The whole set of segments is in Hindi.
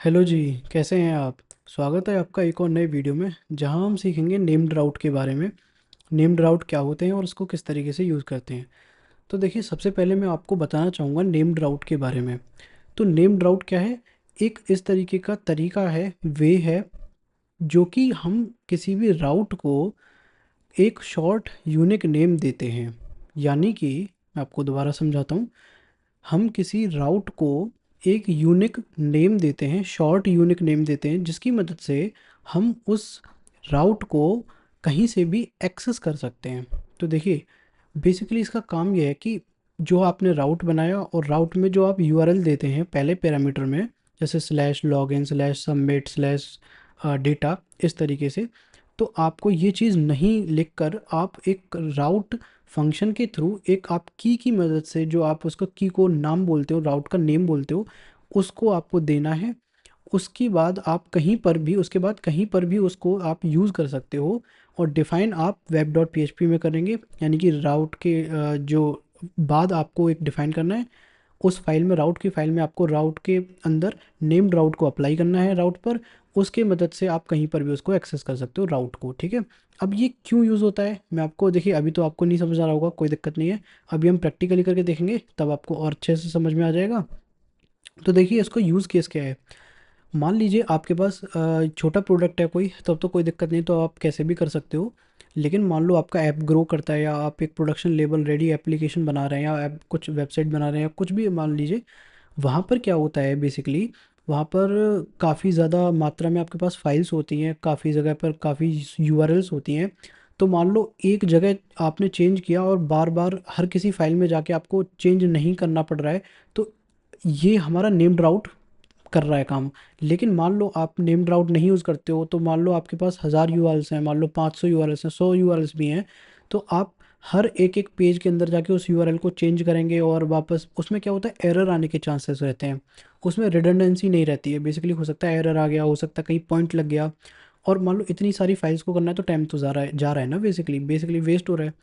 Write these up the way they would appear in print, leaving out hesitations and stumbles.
हेलो जी। कैसे हैं आप? स्वागत है आपका एक और नए वीडियो में, जहां हम सीखेंगे नेम्ड राउट के बारे में। नेम्ड राउट क्या होते हैं और उसको किस तरीके से यूज़ करते हैं। तो देखिए, सबसे पहले मैं आपको बताना चाहूँगा नेम्ड राउट के बारे में। तो नेम्ड राउट क्या है? एक इस तरीके का तरीका है, वे है, जो कि हम किसी भी राउट को एक शॉर्ट यूनिक नेम देते हैं। यानी कि मैं आपको दोबारा समझाता हूँ। हम किसी राउट को एक यूनिक नेम देते हैं, शॉर्ट यूनिक नेम देते हैं, जिसकी मदद से हम उस राउट को कहीं से भी एक्सेस कर सकते हैं। तो देखिए, बेसिकली इसका काम यह है कि जो आपने राउट बनाया और राउट में जो आप यूआरएल देते हैं पहले पैरामीटर में, जैसे slash login slash submit slash data, इस तरीके से, तो आपको ये चीज़ नहीं लिखकर आप एक राउट फंक्शन के थ्रू एक आप की मदद से, जो आप उसको की को नाम बोलते हो, राउट का नेम बोलते हो, उसको आपको देना है। उसके बाद आप कहीं पर भी उसके बाद कहीं पर भी उसको आप यूज़ कर सकते हो। और डिफ़ाइन आप वेब डॉट पी में करेंगे, यानी कि राउट के जो बाद आपको एक डिफ़ाइन करना है। उस फाइल में, राउट की फाइल में, आपको राउट के अंदर नेम्ड राउट को अप्लाई करना है राउट पर। उसके मदद से आप कहीं पर भी उसको एक्सेस कर सकते हो राउट को, ठीक है। अब ये क्यों यूज़ होता है, मैं आपको, देखिए अभी तो आपको नहीं समझ आ रहा होगा, कोई दिक्कत नहीं है। अभी हम प्रैक्टिकली करके देखेंगे, तब आपको और अच्छे से समझ में आ जाएगा। तो देखिए, इसको यूज़ केस क्या है। मान लीजिए आपके पास छोटा प्रोडक्ट है कोई, तब तो कोई दिक्कत नहीं, तो आप कैसे भी कर सकते हो। लेकिन मान लो आपका ऐप ग्रो करता है, या आप एक प्रोडक्शन लेवल रेडी एप्लीकेशन बना रहे हैं, या ऐप कुछ वेबसाइट बना रहे हैं, या कुछ भी मान लीजिए। वहाँ पर क्या होता है बेसिकली, वहाँ पर काफ़ी ज़्यादा मात्रा में आपके पास फाइल्स होती हैं, काफ़ी जगह पर काफ़ी यूआरएल्स होती हैं। तो मान लो एक जगह आपने चेंज किया और बार बार हर किसी फाइल में जाके आपको चेंज नहीं करना पड़ रहा है। तो ये हमारा नेम्ड राउट कर रहा है काम। लेकिन मान लो आप नेम्ड राउट नहीं यूज़ करते हो, तो मान लो आपके पास 1000 यूआरएल्स हैं, मान लो 500 यूआरएल्स हैं, 100 यूआरएल्स भी हैं। तो आप हर एक एक पेज के अंदर जाके उस यूआरएल को चेंज करेंगे, और वापस उसमें क्या होता है, एरर आने के चांसेस रहते हैं। उसमें रिडंडेंसी नहीं रहती है, बेसिकली हो सकता है एरर आ गया, हो सकता है कहीं पॉइंट लग गया। और मान लो इतनी सारी फाइल्स को करना है, तो टाइम तो जा रहा है ना, बेसिकली वेस्ट हो रहा है।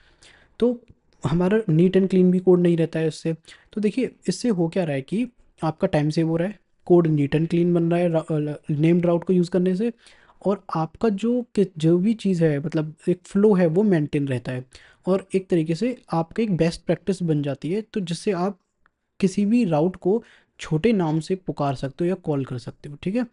तो हमारा नीट एंड क्लीन भी कोड नहीं रहता है इससे। तो देखिए, इससे हो क्या रहा है कि आपका टाइम सेव हो रहा है, कोड नीट एंड क्लीन बन रहा है नेम्ड राउट को यूज़ करने से। और आपका जो भी चीज़ है, मतलब एक फ़्लो है, वो मेंटेन रहता है। और एक तरीके से आपका एक बेस्ट प्रैक्टिस बन जाती है, तो जिससे आप किसी भी राउट को छोटे नाम से पुकार सकते हो या कॉल कर सकते हो, ठीक है।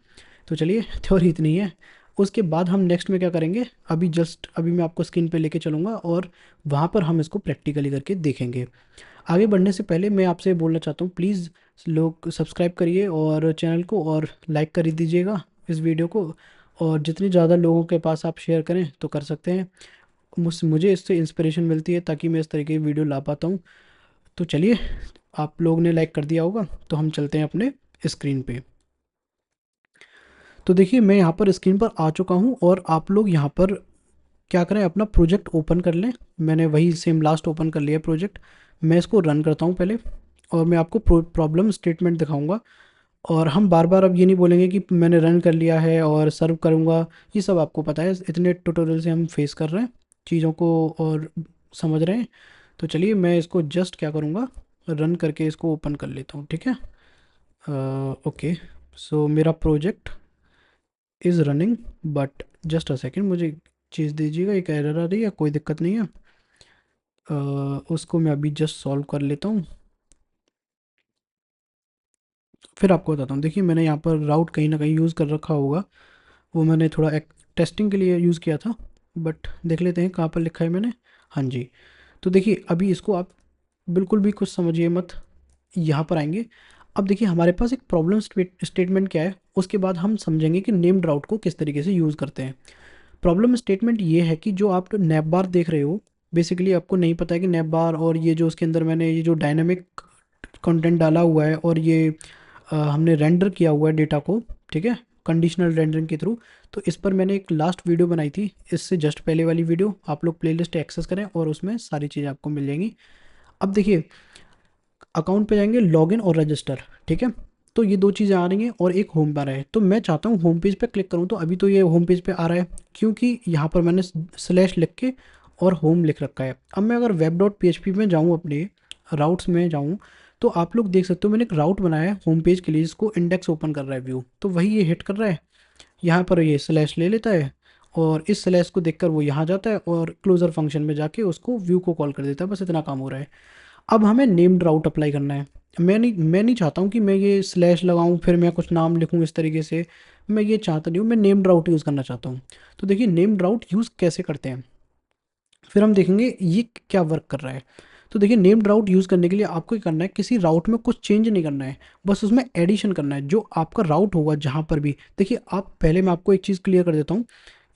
तो चलिए, थ्योरी इतनी है। उसके बाद हम नेक्स्ट में क्या करेंगे, अभी मैं आपको स्क्रीन पे लेके चलूँगा, और वहाँ पर हम इसको प्रैक्टिकली करके देखेंगे। आगे बढ़ने से पहले मैं आपसे बोलना चाहता हूँ, प्लीज़ लोग सब्सक्राइब करिए और चैनल को, और लाइक कर ही दीजिएगा इस वीडियो को। और जितनी ज़्यादा लोगों के पास आप शेयर करें तो कर सकते हैं। मुझे इससे इंस्पिरेशन मिलती है, ताकि मैं इस तरीके की वीडियो ला पाता हूँ। तो चलिए, आप लोग ने लाइक कर दिया होगा, तो हम चलते हैं अपने स्क्रीन पे। तो देखिए, मैं यहाँ पर स्क्रीन पर आ चुका हूँ, और आप लोग यहाँ पर क्या करें, अपना प्रोजेक्ट ओपन कर लें। मैंने वही सेम लास्ट ओपन कर लिया प्रोजेक्ट। मैं इसको रन करता हूँ पहले, और मैं आपको प्रॉब्लम स्टेटमेंट दिखाऊंगा। और हम बार बार अब ये नहीं बोलेंगे कि मैंने रन कर लिया है और सर्व करूँगा। ये सब आपको पता है, इतने ट्यूटोरियल से हम फेस कर रहे हैं चीज़ों को, और समझ रहे हैं। तो चलिए, मैं इसको जस्ट क्या करूँगा, रन करके इसको ओपन कर लेता हूँ, ठीक है। ओके, सो मेरा project is running, but just a second, मुझे चीज़ दीजिएगा। एक एरर आ रही है, कोई दिक्कत नहीं है। उसको मैं अभी जस्ट सॉल्व कर लेता हूँ, फिर आपको बताता हूँ। देखिए, मैंने यहाँ पर राउट कहीं ना कहीं यूज़ कर रखा होगा, वो मैंने थोड़ा एक टेस्टिंग के लिए यूज़ किया था। बट देख लेते हैं कहाँ पर लिखा है मैंने। हाँ जी। तो देखिए, अभी इसको आप बिल्कुल भी कुछ समझिए मत, यहाँ पर आएंगे। अब देखिए, हमारे पास एक प्रॉब्लम स्टेटमेंट क्या है, उसके बाद हम समझेंगे कि नेम्ड राउट को किस तरीके से यूज़ करते हैं। प्रॉब्लम स्टेटमेंट ये है कि जो आप नैप बार देख रहे हो, बेसिकली आपको नहीं पता है कि नैप बार, और ये जो उसके अंदर मैंने ये जो डायनामिक कंटेंट डाला हुआ है, और ये हमने रेंडर किया हुआ है डेटा को, ठीक है, कंडीशनल रेंडरिंग के थ्रू। तो इस पर मैंने एक लास्ट वीडियो बनाई थी, इससे जस्ट पहले वाली वीडियो, आप लोग प्लेलिस्ट एक्सेस करें और उसमें सारी चीज़ें आपको मिल जाएंगी। अब देखिए, अकाउंट पे जाएंगे, लॉगिन और रजिस्टर, ठीक है। तो ये दो चीज़ें आ रही हैं, और एक होम पर है। तो मैं चाहता हूँ होम पेज पे क्लिक करूँ, तो अभी तो ये होम पेज पे आ रहा है, क्योंकि यहाँ पर मैंने स्लैश लिख के और होम लिख रखा है। अब मैं अगर वेब डॉट पी में जाऊँ, अपने राउट्स में जाऊँ, तो आप लोग देख सकते हो मैंने एक राउट बनाया है होम पेज के लिए, जिसको इंडेक्स ओपन कर रहा है व्यू, तो वही ये हिट कर रहा है। यहाँ पर ये स्लैश ले लेता है और इस स्लैश को देखकर वो यहाँ जाता है और क्लोजर फंक्शन में जाके उसको व्यू को कॉल कर देता है। बस इतना काम हो रहा है। अब हमें नेम्ड राउट अप्लाई करना है। मैं नहीं चाहता हूँ कि मैं ये स्लैश लगाऊँ फिर मैं कुछ नाम लिखूँ इस तरीके से, मैं ये चाहता नहीं हूँ, मैं नेम्ड राउट यूज़ करना चाहता हूँ। तो देखिए नेम्ड राउट यूज़ कैसे करते हैं, फिर हम देखेंगे ये क्या वर्क कर रहा है। तो देखिए नेम्ड राउट यूज़ करने के लिए आपको क्या करना है, किसी राउट में कुछ चेंज नहीं करना है, बस उसमें एडिशन करना है। जो आपका राउट होगा जहाँ पर भी, देखिए आप पहले मैं आपको एक चीज़ क्लियर कर देता हूँ।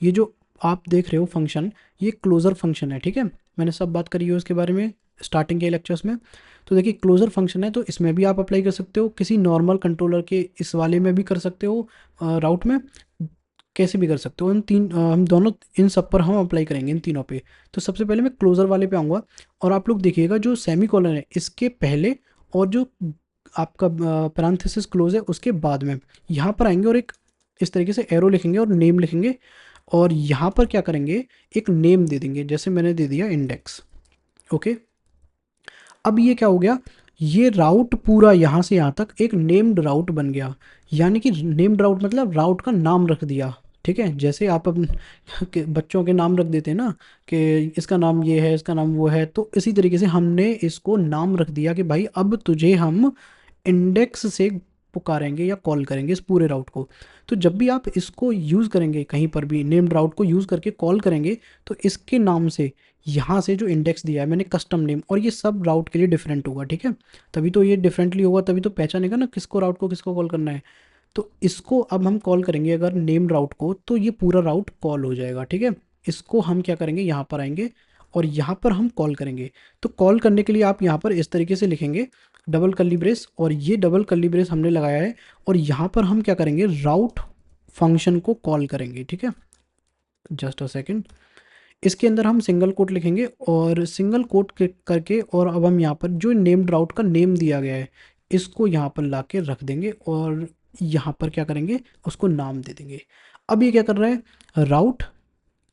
ये जो आप देख रहे हो फंक्शन, ये क्लोजर फंक्शन है, ठीक है। मैंने सब बात करी है उसके बारे में स्टार्टिंग के लेक्चर्स में। तो देखिए क्लोजर फंक्शन है, तो इसमें भी आप अप्लाई कर सकते हो, किसी नॉर्मल कंट्रोलर के इस वाले में भी कर सकते हो, राउट में कैसे भी कर सकते हो। इन तीन हम दोनों इन सब पर हम अप्लाई करेंगे, इन तीनों पे। तो सबसे पहले मैं क्लोजर वाले पे आऊँगा और आप लोग देखिएगा जो सेमी कॉलन है इसके पहले और जो आपका पैरेंथेसिस क्लोज है उसके बाद में यहाँ पर आएंगे और एक इस तरीके से एरो लिखेंगे और नेम लिखेंगे और यहाँ पर क्या करेंगे, एक नेम दे देंगे, जैसे मैंने दे दिया इंडेक्स। ओके, अब ये क्या हो गया, ये राउट पूरा यहाँ से यहाँ तक एक नेम्ड राउट बन गया। यानी कि नेम्ड राउट मतलब राउट का नाम रख दिया, ठीक है। जैसे आप अपन के बच्चों के नाम रख देते हैं ना, कि इसका नाम ये है, इसका नाम वो है, तो इसी तरीके से हमने इसको नाम रख दिया कि भाई अब तुझे हम इंडेक्स से पुकारेंगे या कॉल करेंगे इस पूरे राउट को। तो जब भी आप इसको यूज़ करेंगे कहीं पर भी नेम्ड राउट को यूज़ करके कॉल करेंगे, तो इसके नाम से यहाँ से जो इंडेक्स दिया है मैंने कस्टम नेम, और ये सब राउट के लिए डिफरेंट होगा, ठीक है। तभी तो ये डिफरेंटली होगा, तभी तो पहचानेगा ना किसको राउट को किसको कॉल करना है। तो इसको अब हम कॉल करेंगे अगर नेम राउट को, तो ये पूरा राउट कॉल हो जाएगा, ठीक है। इसको हम क्या करेंगे, यहाँ पर आएंगे और यहाँ पर हम कॉल करेंगे। तो कॉल करने के लिए आप यहाँ पर इस तरीके से लिखेंगे डबल कर्ली ब्रेस, और ये डबल कर्ली ब्रेस हमने लगाया है, और यहाँ पर हम क्या करेंगे, राउट फंक्शन को कॉल करेंगे, ठीक है। जस्ट अ सेकेंड, इसके अंदर हम सिंगल कोट लिखेंगे और सिंगल कोट करके, और अब हम यहाँ पर जो नेम्ड राउट का नेम दिया गया है इसको यहाँ पर ला के रख देंगे और यहाँ पर क्या करेंगे, उसको नाम दे देंगे। अब ये क्या कर रहा है, राउट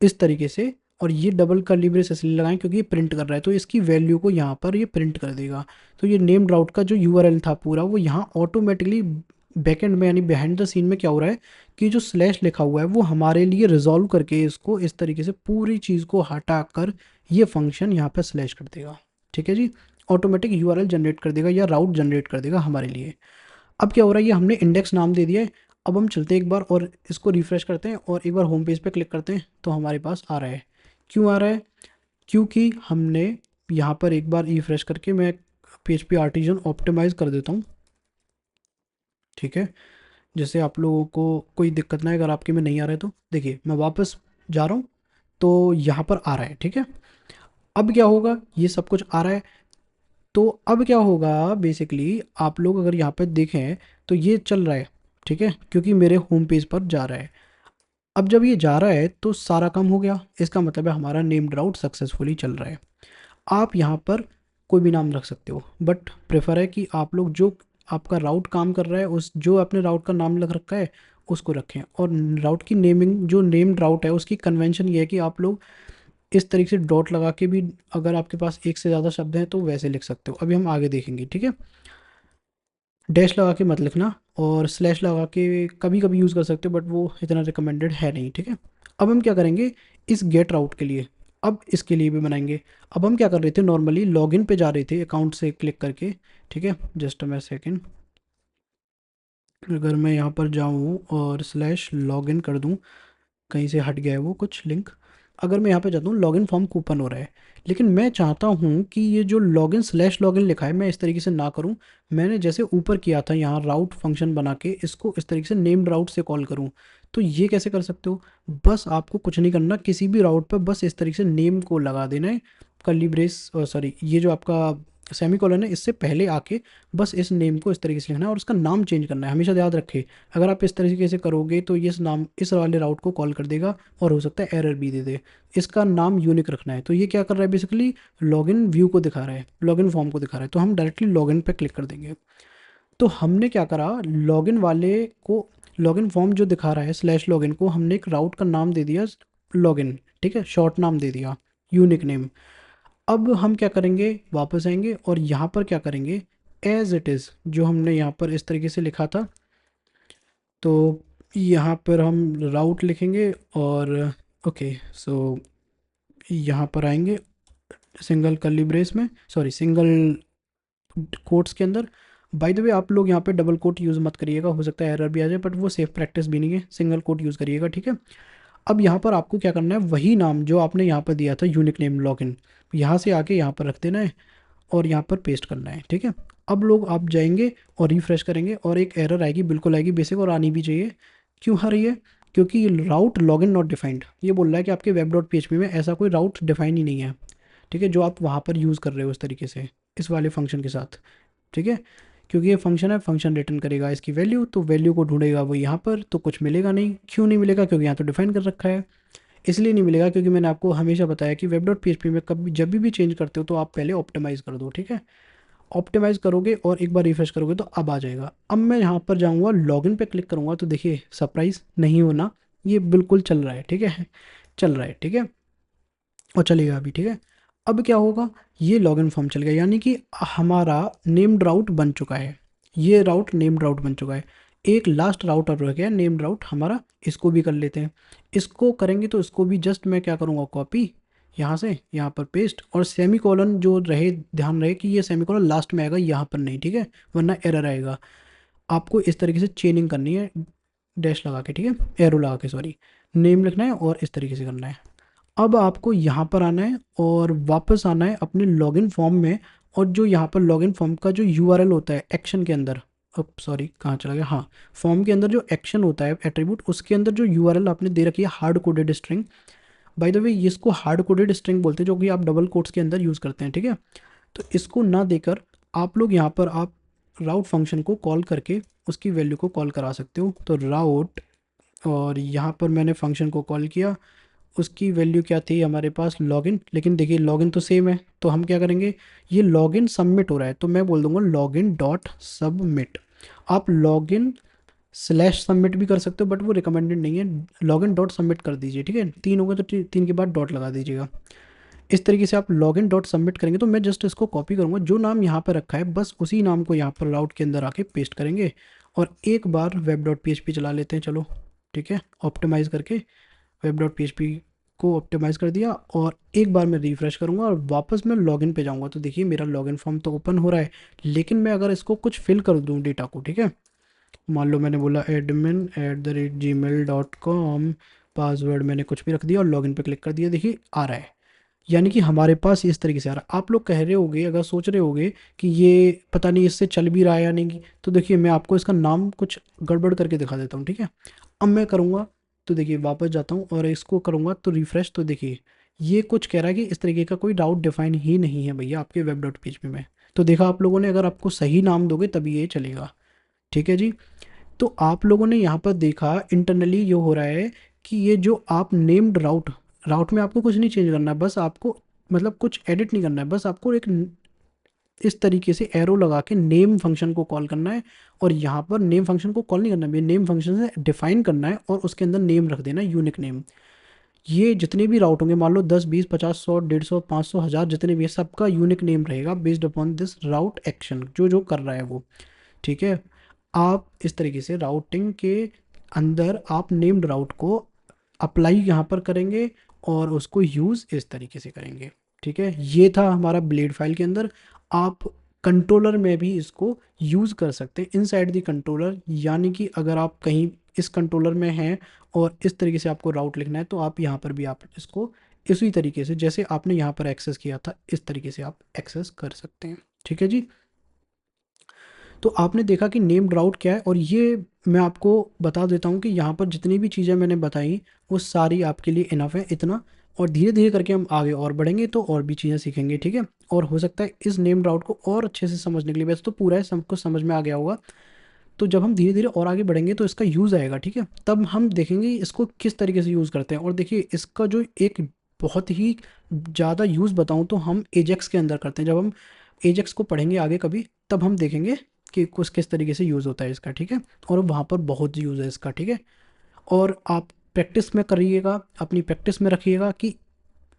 इस तरीके से, और ये डबल कर्ली ब्रेस इसलिए लगाएं क्योंकि ये प्रिंट कर रहा है, तो इसकी वैल्यू को यहाँ पर ये प्रिंट कर देगा। तो ये नेम्ड राउट का जो यूआरएल था पूरा, वो यहाँ ऑटोमेटिकली बैकएंड में यानी बिहाइंड द सीन में क्या हो रहा है कि जो स्लैश लिखा हुआ है वो हमारे लिए रिजॉल्व करके इसको इस तरीके से पूरी चीज़ को हटा कर ये फंक्शन यहाँ पर स्लैश कर देगा, ठीक है जी। ऑटोमेटिक यूआरएल जनरेट कर देगा या राउट जनरेट कर देगा हमारे लिए। अब क्या हो रहा है, ये हमने इंडेक्स नाम दे दिया है। अब हम चलते हैं एक बार और इसको रिफ्रेश करते हैं और एक बार होम पेज पे क्लिक करते हैं, तो हमारे पास आ रहा है। क्यों आ रहा है, क्योंकि हमने यहाँ पर एक बार रिफ्रेश करके, मैं PHP आर्टिजन ऑप्टिमाइज़ कर देता हूँ, ठीक है। जैसे आप लोगों को कोई दिक्कत ना है, अगर आपके में नहीं आ रहा है तो देखिए मैं वापस जा रहा हूँ, तो यहाँ पर आ रहा है, ठीक है। अब क्या होगा, ये सब कुछ आ रहा है, तो अब क्या होगा बेसिकली, आप लोग अगर यहाँ पर देखें तो ये चल रहा है, ठीक है, क्योंकि मेरे होम पेज पर जा रहा है। अब जब ये जा रहा है तो सारा काम हो गया, इसका मतलब है हमारा नेम्ड राउट सक्सेसफुली चल रहा है। आप यहाँ पर कोई भी नाम रख सकते हो, बट प्रेफर है कि आप लोग जो आपका राउट काम कर रहा है उस जो आपने राउट का नाम लग रखा है उसको रखें। और राउट की नेमिंग, जो नेम्ड राउट है उसकी कन्वेंशन ये है कि आप लोग इस तरीके से डॉट लगा के भी, अगर आपके पास एक से ज़्यादा शब्द हैं तो वैसे लिख सकते हो। अभी हम आगे देखेंगे, ठीक है। डैश लगा के मत लिखना, और स्लैश लगा के कभी कभी यूज़ कर सकते हो, बट वो इतना रिकमेंडेड है नहीं, ठीक है। अब हम क्या करेंगे, इस गेट राउट के लिए अब इसके लिए भी बनाएंगे। अब हम क्या कर रहे थे, नॉर्मली लॉगिन पे जा रहे थे अकाउंट से क्लिक करके, ठीक है। जस्ट मैं सेकेंड, अगर मैं यहाँ पर जाऊँ और स्लैश लॉगिन कर दूँ, कहीं से हट गया है वो कुछ लिंक। अगर मैं यहाँ पे जाता हूँ, लॉगिन फॉर्म कूपन हो रहा है, लेकिन मैं चाहता हूँ कि ये जो लॉगिन स्लैश लॉगिन लिखा है मैं इस तरीके से ना करूँ। मैंने जैसे ऊपर किया था यहाँ राउट फंक्शन बना के इसको इस तरीके से नेम्ड राउट से कॉल करूँ। तो ये कैसे कर सकते हो, बस आपको कुछ नहीं करना, किसी भी राउट पर बस इस तरीके से नेम को लगा देना है, कर्ली ब्रेस सॉरी ये जो आपका सेमी कॉलन है इससे पहले आके बस इस नेम को इस तरीके से लिखना है और उसका नाम चेंज करना है। हमेशा याद रखें, अगर आप इस तरीके से करोगे तो ये नाम इस वाले राउट को कॉल कर देगा और हो सकता है एरर भी दे दे। इसका नाम यूनिक रखना है। तो ये क्या कर रहा है, बेसिकली लॉगिन व्यू को दिखा रहा है, लॉगिन फॉर्म को दिखा रहा है, तो हम डायरेक्टली लॉगिन पे क्लिक कर देंगे। तो हमने क्या करा, लॉगिन वाले को, लॉगिन फॉर्म जो दिखा रहा है स्लैश लॉगिन को हमने एक राउट का नाम दे दिया लॉगिन, ठीक है, शॉर्ट नाम दे दिया, यूनिक नेम। अब हम क्या करेंगे, वापस आएंगे और यहाँ पर क्या करेंगे, एज इट इज़ जो हमने यहाँ पर इस तरीके से लिखा था, तो यहाँ पर हम राउट लिखेंगे और ओके, सो यहाँ पर आएंगे सिंगल कर्ली ब्रेस में, सॉरी सिंगल कोट्स के अंदर। बाय द वे आप लोग यहाँ पे डबल कोट यूज़ मत करिएगा, हो सकता है एरर भी आ जाए, बट वो सेफ प्रैक्टिस भी नहीं है, सिंगल कोट यूज़ करिएगा, ठीक है। अब यहाँ पर आपको क्या करना है, वही नाम जो आपने यहाँ पर दिया था यूनिक नेम लॉगिन, यहाँ से आके यहाँ पर रख देना है और यहाँ पर पेस्ट करना है, ठीक है। अब लोग आप जाएंगे और रिफ्रेश करेंगे और एक एरर आएगी, बिल्कुल आएगी बेसिक, और आनी भी चाहिए। क्यों आ रही है? क्योंकि राउट लॉगिन नॉट डिफाइंड, ये बोल रहा है कि आपके वेब डॉट पी में ऐसा कोई राउट डिफाइन ही नहीं है, ठीक है, जो आप वहाँ पर यूज़ कर रहे हो इस तरीके से इस वाले फंक्शन के साथ, ठीक है। क्योंकि ये फंक्शन है, फंक्शन रिटर्न करेगा इसकी वैल्यू, तो वैल्यू को ढूंढेगा वो यहाँ पर, तो कुछ मिलेगा नहीं। क्यों नहीं मिलेगा? क्योंकि यहाँ तो डिफाइन कर रखा है। इसलिए नहीं मिलेगा क्योंकि मैंने आपको हमेशा बताया कि वेब डॉट पी में कभी जब भी चेंज करते हो तो आप पहले ऑप्टिमाइज़ कर दो, ठीक है। ऑप्टिमाइज़ करोगे और एक बार रिफ्रेश करोगे तो अब आ जाएगा। अब मैं यहाँ पर जाऊँगा, लॉगिन पे क्लिक करूँगा, तो देखिए सरप्राइज़ नहीं होना, ये बिल्कुल चल रहा है, ठीक है, चल रहा है, ठीक है, और चलेगा अभी, ठीक है। अब क्या होगा, ये लॉगिन फॉर्म चल गया, यानी कि हमारा नेम्ड राउट बन चुका है, ये राउट नेम्ड राउट बन चुका है। एक लास्ट राउट और रह गया नेम्ड राउट हमारा, इसको भी कर लेते हैं। इसको करेंगे तो इसको भी जस्ट मैं क्या करूँगा, कॉपी यहाँ से यहाँ पर पेस्ट, और सेमी कॉलन जो रहे, ध्यान रहे कि ये सेमी कॉलन लास्ट में आएगा, यहाँ पर नहीं, ठीक है, वरना एरर आएगा। आपको इस तरीके से चेनिंग करनी है, डैश लगा के, ठीक है, एरो लगा के, सॉरी, नेम लिखना है और इस तरीके से करना है। अब आपको यहाँ पर आना है और वापस आना है अपने लॉगिन फॉर्म में, और जो यहाँ पर लॉगिन फॉर्म का जो यूआरएल होता है एक्शन के अंदर, अब सॉरी कहाँ चला गया, हाँ, फॉर्म के अंदर जो एक्शन होता है एट्रीब्यूट, उसके अंदर जो यूआरएल आपने दे रखी है hard coded string, by the way इसको हार्ड कोडेड स्ट्रिंग बोलते हैं, जो कि आप डबल कोट्स के अंदर यूज़ करते हैं, ठीक है। तो इसको ना देकर आप लोग यहाँ पर आप राउट फंक्शन को कॉल करके उसकी वैल्यू को कॉल करा सकते हो। तो राउट, और यहाँ पर मैंने फंक्शन को कॉल किया, उसकी वैल्यू क्या थी हमारे पास, लॉगिन, लेकिन देखिए लॉगिन तो सेम है, तो हम क्या करेंगे, ये लॉगिन सबमिट हो रहा है तो मैं बोल दूंगा लॉगिन डॉट सबमिट। आप लॉगिन स्लैश सबमिट भी कर सकते हो, बट वो रिकमेंडेड नहीं है, लॉगिन डॉट सबमिट कर दीजिए, ठीक है। तीन होगा तो तीन के बाद डॉट लगा दीजिएगा। इस तरीके से आप लॉगिन डॉट सबमिट करेंगे, तो मैं जस्ट इसको कॉपी करूँगा, जो नाम यहाँ पर रखा है बस उसी नाम को यहाँ पर राउट के अंदर आके पेस्ट करेंगे, और एक बार वेब डॉट पी चला लेते हैं, चलो, ठीक है, ऑप्टिमाइज़ करके वेब डॉट पी को ऑप्टिमाइज़ कर दिया, और एक बार मैं रिफ्रेश करूँगा और वापस मैं लॉगिन पे जाऊँगा, तो देखिए मेरा लॉगिन फॉर्म तो ओपन हो रहा है, लेकिन मैं अगर इसको कुछ फिल कर दूँ डेटा को, ठीक है, मान लो मैंने बोला admin@gmail.com, पासवर्ड मैंने कुछ भी रख दिया और लॉगिन पे क्लिक कर दिया, देखिए आ रहा है, यानी कि हमारे पास इस तरीके से आ रहा है। आप लोग कह रहे होगे, अगर सोच रहे होगे कि ये पता नहीं इससे चल भी रहा है या नहीं, तो देखिए मैं आपको इसका नाम कुछ गड़बड़ करके दिखा देता हूँ, ठीक है। अब मैं करूँगा, तो देखिए वापस जाता हूँ और इसको करूँगा तो रिफ्रेश, तो देखिए ये कुछ कह रहा है कि इस तरीके का कोई राउट डिफाइन ही नहीं है भैया आपके वेब डॉट पी में। तो देखा आप लोगों ने, अगर आपको सही नाम दोगे तभी ये चलेगा, ठीक है जी। तो आप लोगों ने यहाँ पर देखा इंटरनली ये हो रहा है कि ये जो आप नेम्ड राउट, राउट में आपको कुछ नहीं चेंज करना है, बस आपको मतलब कुछ एडिट नहीं करना है, बस आपको एक इस तरीके से एरो लगा के नेम फंक्शन को कॉल करना है, और यहाँ पर नेम फंक्शन को कॉल नहीं करना है, नेम फंक्शन से डिफाइन करना है और उसके अंदर नेम रख देना, यूनिक नेम। ये जितने भी राउट होंगे, मान लो 10 20 50 100 150 500 1000 जितने भी है, सबका यूनिक नेम रहेगा based upon this route action, जो जो कर रहा है वो, ठीक है। आप इस तरीके से राउटिंग के अंदर आप नेम्ड राउट को अप्लाई यहाँ पर करेंगे और उसको यूज़ इस तरीके से करेंगे, ठीक है। ये था हमारा ब्लेड फाइल के अंदर। आप कंट्रोलर में भी इसको यूज़ कर सकते हैं इनसाइड द कंट्रोलर, यानी कि अगर आप कहीं इस कंट्रोलर में हैं और इस तरीके से आपको राउट लिखना है, तो आप यहाँ पर भी आप इसको इसी तरीके से जैसे आपने यहाँ पर एक्सेस किया था इस तरीके से आप एक्सेस कर सकते हैं, ठीक है जी। तो आपने देखा कि नेम्ड राउट क्या है, और ये मैं आपको बता देता हूँ कि यहाँ पर जितनी भी चीज़ें मैंने बताई वो सारी आपके लिए इनफ है इतना, और धीरे धीरे करके हम आगे और बढ़ेंगे तो और भी चीज़ें सीखेंगे, ठीक है। और हो सकता है इस नेम्ड राउट को और अच्छे से समझने के लिए, वैसे तो पूरा है सब कुछ समझ में आ गया होगा, तो जब हम धीरे धीरे और आगे बढ़ेंगे तो इसका यूज़ आएगा, ठीक है, तब हम देखेंगे इसको किस तरीके से यूज़ करते हैं। और देखिए इसका जो एक बहुत ही ज़्यादा यूज़ बताऊँ तो हम एजेक्स के अंदर करते हैं, जब हम एजेक्स को पढ़ेंगे आगे कभी, तब हम देखेंगे कि कुछ किस तरीके से यूज़ होता है इसका, ठीक है, और वहाँ पर बहुत यूज़ है इसका, ठीक है। और आप प्रैक्टिस में करिएगा, अपनी प्रैक्टिस में रखिएगा कि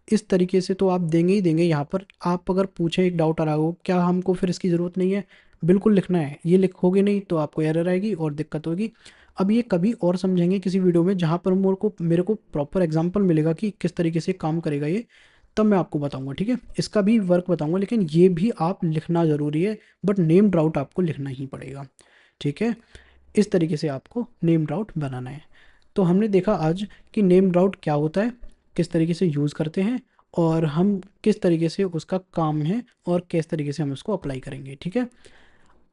इस तरीके से तो आप देंगे ही देंगे। यहाँ पर आप अगर पूछें एक डाउट आ रहा हो क्या हमको फिर इसकी ज़रूरत नहीं है, बिल्कुल लिखना है, ये लिखोगे नहीं तो आपको एरर आएगी और दिक्कत होगी। अब ये कभी और समझेंगे किसी वीडियो में जहाँ पर मेरे को प्रॉपर एग्जांपल मिलेगा कि किस तरीके से काम करेगा ये, तब मैं आपको बताऊंगा, ठीक है। इसका भी वर्क बताऊंगा, लेकिन ये भी आप लिखना ज़रूरी है, बट नेम्ड राउट आपको लिखना ही पड़ेगा, ठीक है। इस तरीके से आपको नेम्ड राउट बनाना है। तो हमने देखा आज कि नेम्ड राउट क्या होता है, किस तरीके से यूज़ करते हैं, और हम किस तरीके से उसका काम है और किस तरीके से हम उसको अप्लाई करेंगे, ठीक है।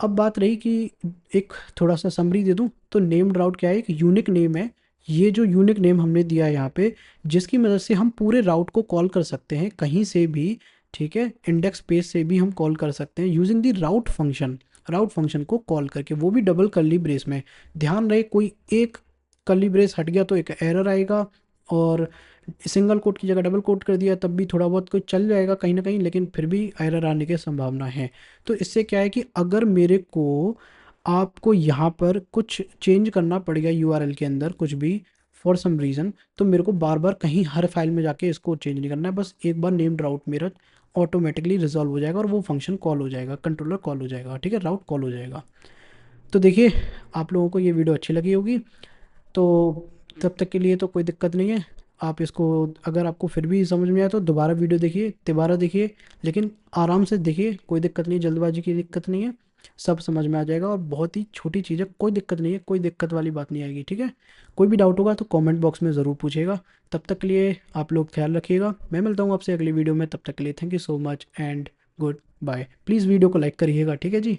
अब बात रही कि एक थोड़ा सा समरी दे दूं, तो नेम्ड राउट क्या है, एक यूनिक नेम है। ये जो यूनिक नेम हमने दिया है यहाँ पे, जिसकी मदद से हम पूरे राउट को कॉल कर सकते हैं कहीं से भी, ठीक है। इंडेक्स स्पेस से भी हम कॉल कर सकते हैं using the route function, route function को कॉल करके, वो भी डबल कर्ली ब्रेस में। ध्यान रहे कोई एक कर्ली ब्रेस हट गया तो एक एरर आएगा, और सिंगल कोट की जगह डबल कोट कर दिया तब भी थोड़ा बहुत कुछ चल जाएगा कहीं ना कहीं, लेकिन फिर भी एरर आने की संभावना है। तो इससे क्या है कि अगर मेरे को आपको यहाँ पर कुछ चेंज करना पड़ गया यूआरएल के अंदर कुछ भी फॉर सम रीज़न, तो मेरे को बार बार कहीं हर फाइल में जाके इसको चेंज नहीं करना है, बस एक बार नेम्ड राउट मेरा ऑटोमेटिकली रिजॉल्व हो जाएगा और वो फंक्शन कॉल हो जाएगा, कंट्रोलर कॉल हो जाएगा, ठीक है, राउट कॉल हो जाएगा। तो देखिए, आप लोगों को ये वीडियो अच्छी लगी होगी, तो तब तक के लिए तो कोई दिक्कत नहीं है। आप इसको, अगर आपको फिर भी समझ में आया तो दोबारा वीडियो देखिए, तिबारा देखिए, लेकिन आराम से देखिए, कोई दिक्कत नहीं, जल्दबाजी की दिक्कत नहीं है, सब समझ में आ जाएगा। और बहुत ही छोटी चीज़ है, कोई दिक्कत नहीं है, कोई दिक्कत वाली बात नहीं आएगी, ठीक है। कोई भी डाउट होगा तो कमेंट बॉक्स में ज़रूर पूछेगा। तब तक के लिए आप लोग ख्याल रखिएगा, मैं मिलता हूँ आपसे अगली वीडियो में, तब तक के लिए thank you so much and goodbye. Please video को लाइक करिएगा, ठीक है जी।